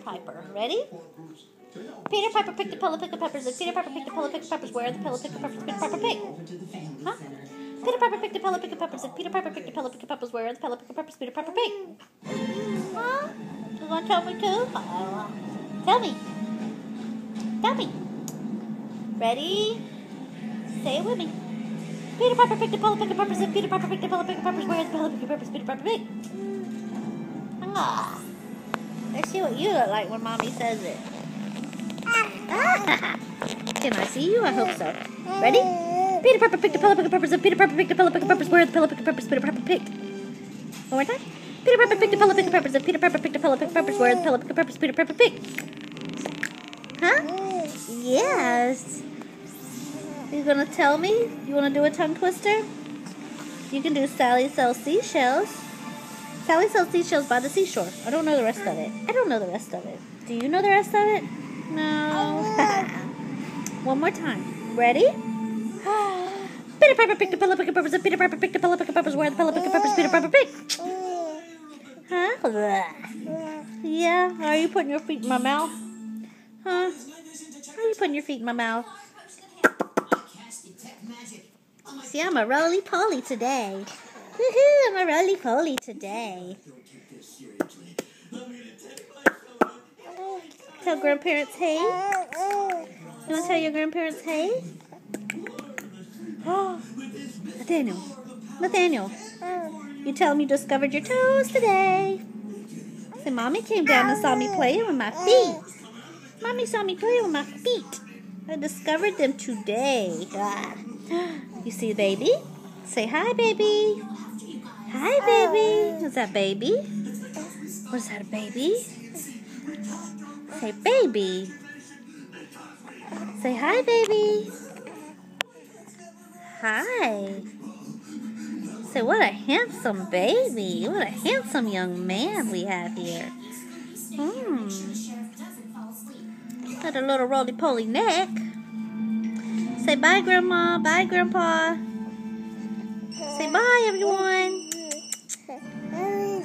Piper. Ready? Peter Piper picked a pillow, picked the peppers. And Peter Piper picked a pillow, picked the peppers. Where are the pillow, picked the peppers? Peter Piper picked. Huh? Peter Piper picked a pillow, picked the peppers. And Peter Piper picked a pillow, picked the peppers. Where are the pillow, picked the peppers? Peter Piper picked. Huh? You want to tell me too? Tell me. Tell me. Ready? Say it with me. Peter Piper picked a pillow, picked the peppers. And Peter Piper picked a pillow, picked the peppers. Where are the pillow, picked the peppers? Peter Piper picked. Ah. Let's see what you look like when Mommy says it. Can I see you? I hope so. Ready? Peter Piper picked a pillow, picked the peppers. And Peter Piper picked a pillow, picked the peppers. Where are the pillow, picked the peppers? Peter Piper picked. One more time. Peter Piper picked a pillow, picked the peppers. And Peter Piper picked a pillow, picked the peppers. Where are the pillow, picked the peppers? Peter Piper picked. Huh? Yes. You gonna tell me? You wanna do a tongue twister? You can do Sally sells seashells. Sally sells seashells by the seashore. I don't know the rest of it. I don't know the rest of it. Do you know the rest of it? No. One more time. Ready? Peter Piper picked a pillow, picked the peppers. And Peter Piper picked a pillow, picked the peppers. Where are the pillow, picked the peppers? Peter Piper picked. Huh? Yeah. Are you putting your feet in my mouth? Huh? Are you putting your feet in my mouth? See, I'm a roly-poly today. Woohoo, I'm a roly-poly today. Tell grandparents hey? You want to tell your grandparents hey? Oh, Nathaniel, you tell them you discovered your toes today. Say, Mommy came down and saw me playing with my feet. Mommy saw me playing with my feet. I discovered them today. You see, baby? Say hi, baby. Hi, baby. Is that baby? What is that, a baby? Say baby. Say hi, baby. Hi. Say, what a handsome baby. What a handsome young man we have here. Got a little roly-poly neck. Say bye, Grandma. Bye, Grandpa. Say bye, everyone.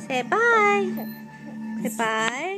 Say bye. Say bye.